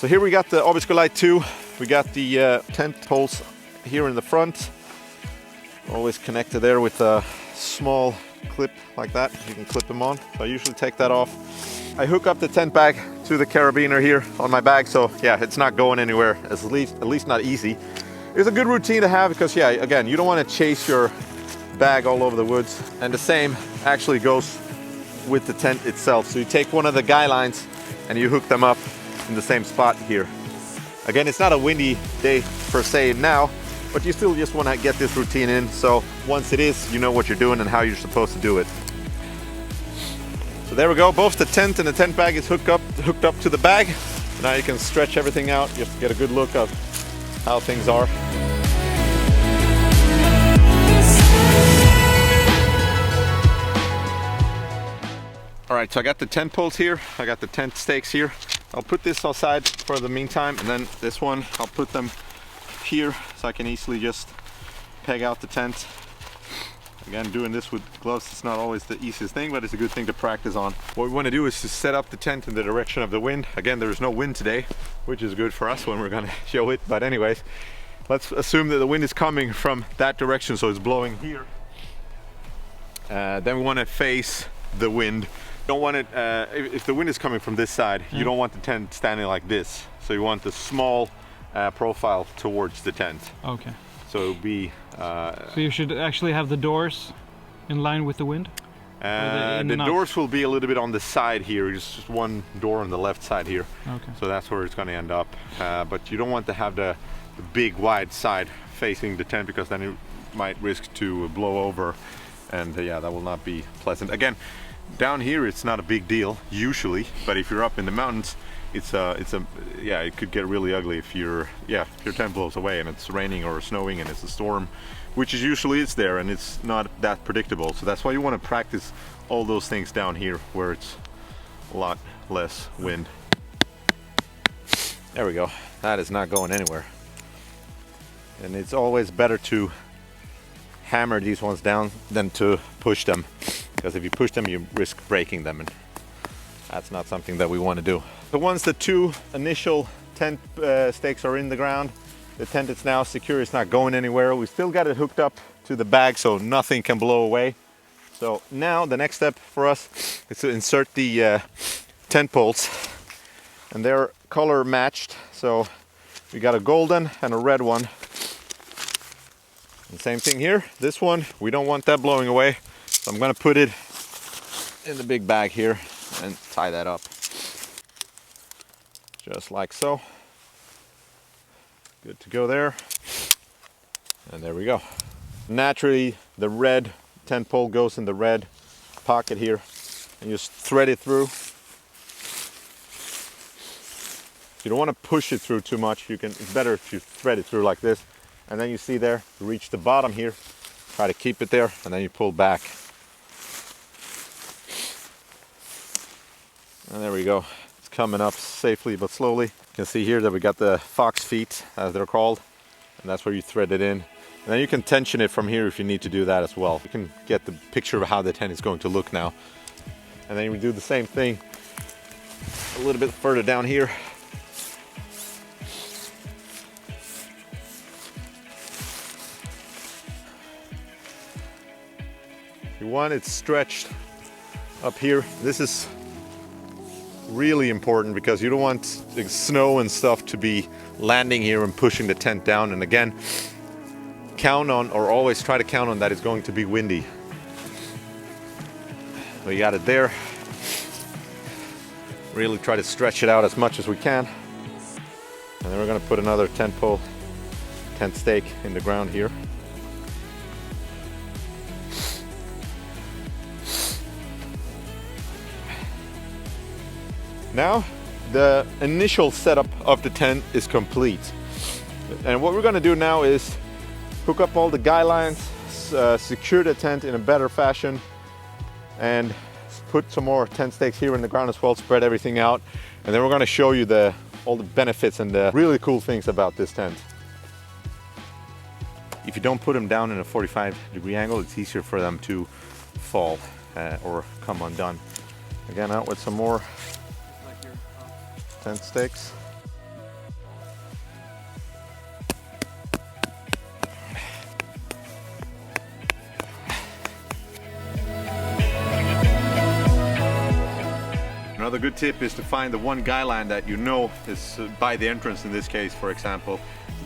So here we got the Abisko Lite 2. We got the tent poles here in the front. Always connected there with a small clip like that. You can clip them on. So I usually take that off. I hook up the tent bag to the carabiner here on my bag. So yeah, it's not going anywhere, at least not easy. It's a good routine to have because yeah, again, you don't want to chase your bag all over the woods. And the same actually goes with the tent itself. So you take one of the guylines and you hook them up in the same spot here. Again, it's not a windy day per se now, but you still just want to get this routine in. So once it is, you know what you're doing and how you're supposed to do it. So there we go. Both the tent and the tent bag is hooked up to the bag. Now you can stretch everything out just to get a good look of how things are. All right, so I got the tent poles here. I got the tent stakes here. I'll put this outside for the meantime, and then this one, I'll put them here so I can easily just peg out the tent. Again, doing this with gloves, it's not always the easiest thing, but it's a good thing to practice on. What we want to do is to set up the tent in the direction of the wind. Again, there is no wind today, which is good for us when we're gonna show it. But anyways, let's assume that the wind is coming from that direction, so it's blowing here. Then we want to face the wind. Don't want it, if the wind is coming from this side, you don't want the tent standing like this. So you want the small profile towards the tent. Okay. So it'll be... so you should actually have the doors in line with the wind? The doors will be a little bit on the side here, just one door on the left side here. Okay. So that's where it's going to end up. But you don't want to have the big wide side facing the tent because then it might risk to blow over. And yeah, that will not be pleasant. Again, down here it's not a big deal usually, but if you're up in the mountains, yeah, it could get really ugly if your tent blows away and it's raining or snowing and it's a storm, which is usually it's there and it's not that predictable. So that's why you want to practice all those things down here where it's a lot less wind. There we go. That is not going anywhere. And it's always better to hammer these ones down than to push them, because if you push them you risk breaking them, and that's not something that we want to do. So once the two initial tent stakes are in the ground, the tent is now secure, it's not going anywhere. We still got it hooked up to the bag so nothing can blow away. So now the next step for us is to insert the tent poles, and they're color matched. So we got a golden and a red one. And same thing here, this one, we don't want that blowing away. So I'm gonna put it in the big bag here and tie that up. Just like so. Good to go there. And there we go. Naturally, the red tent pole goes in the red pocket here. And you just thread it through. You don't want to push it through too much. It's better if you thread it through like this. And then you see there, you reach the bottom here, try to keep it there, and then you pull back. And there we go. It's coming up safely but slowly. You can see here that we got the fox feet, as they're called, and that's where you thread it in. And then you can tension it from here if you need to do that as well. You can get the picture of how the tent is going to look now. And then we do the same thing a little bit further down here. You want it stretched up here. This is really important because you don't want the snow and stuff to be landing here and pushing the tent down. And again, count on, or always try to count on, that it's going to be windy. We got it there. Really try to stretch it out as much as we can. And then we're going to put another tent stake in the ground here. Now the initial setup of the tent is complete, and what we're going to do now is hook up all the guylines, secure the tent in a better fashion, and put some more tent stakes here in the ground as well, spread everything out, and then we're going to show you all the benefits and the really cool things about this tent. If you don't put them down in a 45-degree angle, it's easier for them to fall or come undone. Again, out with some more tent stakes. Another good tip is to find the one guy line that you know is by the entrance in this case, for example.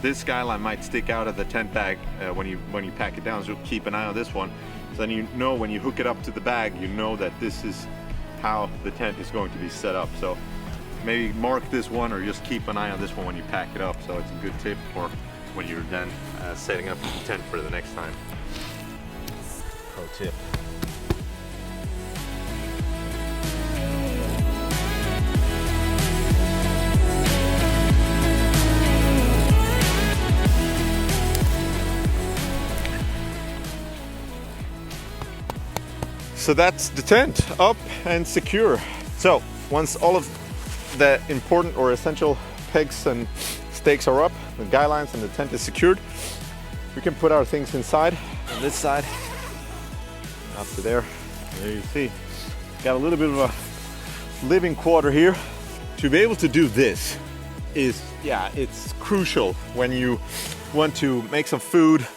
This guy line might stick out of the tent bag when you pack it down, so keep an eye on this one. So then you know when you hook it up to the bag, you know that this is how the tent is going to be set up. So maybe mark this one or just keep an eye on this one when you pack it up. So it's a good tip for when you're then setting up the tent for the next time. Pro tip. So that's the tent up and secure. So once all of the important or essential pegs and stakes are up, the guy lines and the tent is secured, we can put our things inside on this side, up to there. There you see, got a little bit of a living quarter here. To be able to do this is, yeah, it's crucial when you want to make some food,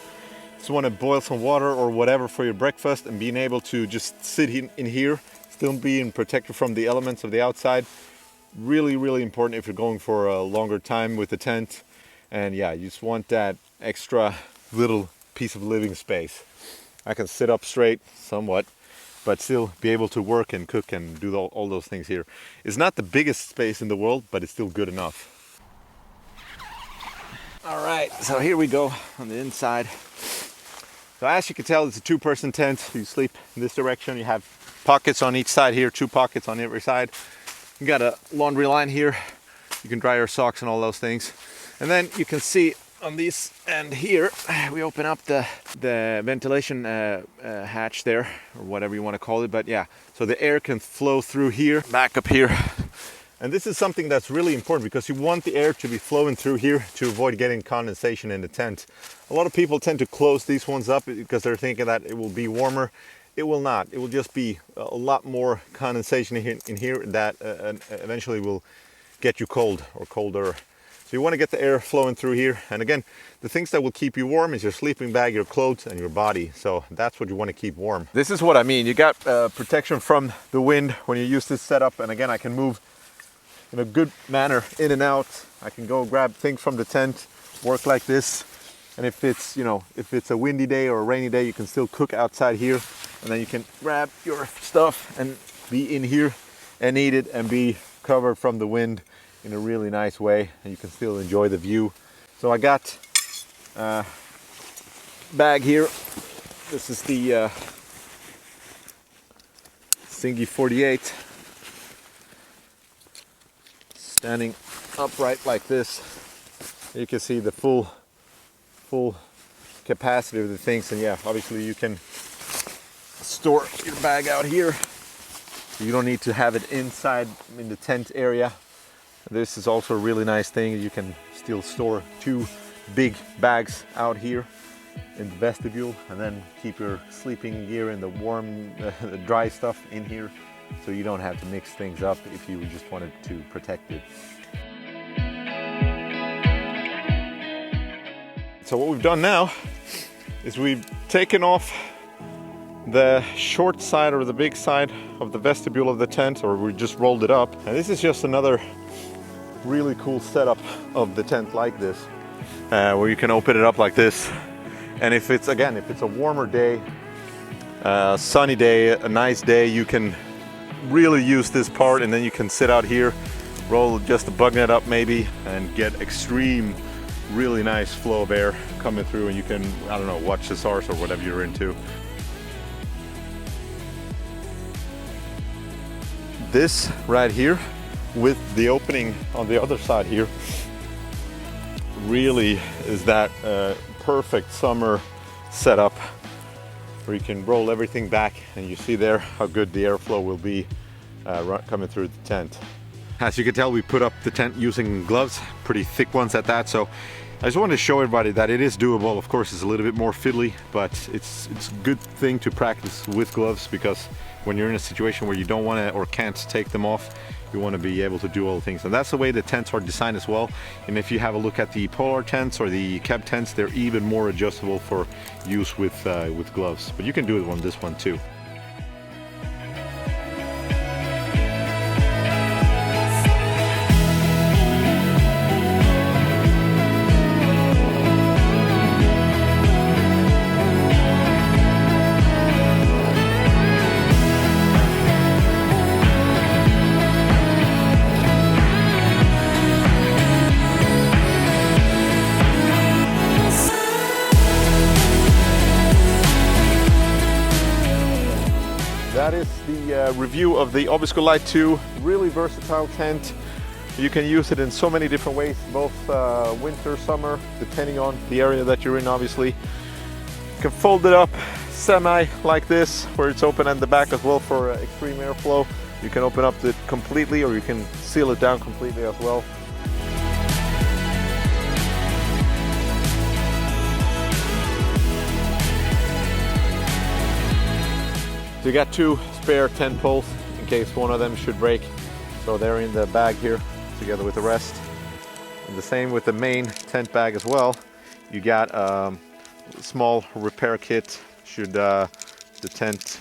just want to boil some water or whatever for your breakfast, and being able to just sit in here, still being protected from the elements of the outside. Really, really important if you're going for a longer time with the tent. And yeah, you just want that extra little piece of living space. I can sit up straight somewhat, but still be able to work and cook and do all those things here. It's not the biggest space in the world, but it's still good enough. All right, so here we go on the inside. So as you can tell, it's a two-person tent. You sleep in this direction. You have pockets on each side here, 2 pockets on every side. You got a laundry line here. You can dry your socks and all those things. And then you can see on this end here, we open up the ventilation hatch there, or whatever you want to call it. But yeah, so the air can flow through here, back up here. And this is something that's really important because you want the air to be flowing through here to avoid getting condensation in the tent. A lot of people tend to close these ones up because they're thinking that it will be warmer. It will not. It will just be a lot more condensation in here that eventually will get you cold or colder. So you want to get the air flowing through here. And again, the things that will keep you warm is your sleeping bag, your clothes, and your body. So that's what you want to keep warm. This is what I mean. You got protection from the wind when you use this setup. And again, I can move in a good manner in and out. I can go grab things from the tent, work like this. And if it's, you know, if it's a windy day or a rainy day, you can still cook outside here. And then you can grab your stuff and be in here and eat it and be covered from the wind in a really nice way. And you can still enjoy the view. So I got a bag here. This is the Singy 48. Standing upright like this, you can see the full capacity of the things. And yeah, obviously you can store your bag out here. You don't need to have it inside in the tent area. This is also a really nice thing. You can still store 2 big bags out here in the vestibule, and then keep your sleeping gear and the warm, the dry stuff in here. So you don't have to mix things up if you just wanted to protect it. So what we've done now is we've taken off the short side or the big side of the vestibule of the tent, or we just rolled it up. And this is just another really cool setup of the tent like this, where you can open it up like this. And if it's a warmer day, sunny day, a nice day, you can really use this part, and then you can sit out here, roll just a bug net up maybe, and get extreme, really nice flow of air coming through, and you can, I don't know, watch the stars or whatever you're into. This right here with the opening on the other side here really is that perfect summer setup where you can roll everything back, and you see there how good the airflow will be coming through the tent. As you can tell, we put up the tent using gloves, pretty thick ones at that. So I just wanted to show everybody that it is doable. Of course, it's a little bit more fiddly, but it's a good thing to practice with gloves, because when you're in a situation where you don't want to or can't take them off, you want to be able to do all the things. And that's the way the tents are designed as well. And if you have a look at the polar tents or the cab tents, they're even more adjustable for use with gloves. But you can do it on this one too. that is the review of the Abisko Lite 2. Really versatile tent. You can use it in so many different ways, both winter, summer, depending on the area that you're in, obviously. You can fold it up semi like this, where it's open at the back as well for extreme airflow. You can open up it completely, or you can seal it down completely as well. So you got 2 spare tent poles in case one of them should break. So they're in the bag here together with the rest. And the same with the main tent bag as well. You got a small repair kit should the tent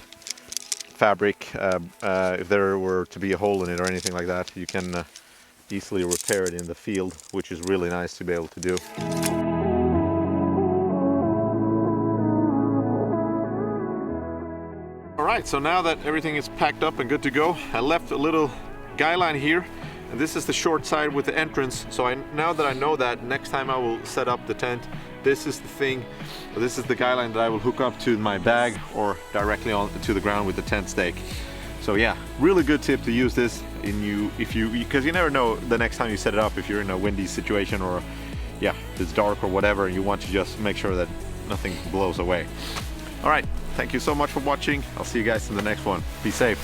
fabric, if there were to be a hole in it or anything like that, you can easily repair it in the field, which is really nice to be able to do. Alright, so now that everything is packed up and good to go, I left a little guy line here, and this is the short side with the entrance. So now that I know that, next time I will set up the tent, this is the thing, this is the guy line that I will hook up to my bag or directly on to the ground with the tent stake. So yeah, really good tip to use this because you never know the next time you set it up, if you're in a windy situation, or yeah, it's dark or whatever, and you want to just make sure that nothing blows away. All right, thank you so much for watching. I'll see you guys in the next one. Be safe.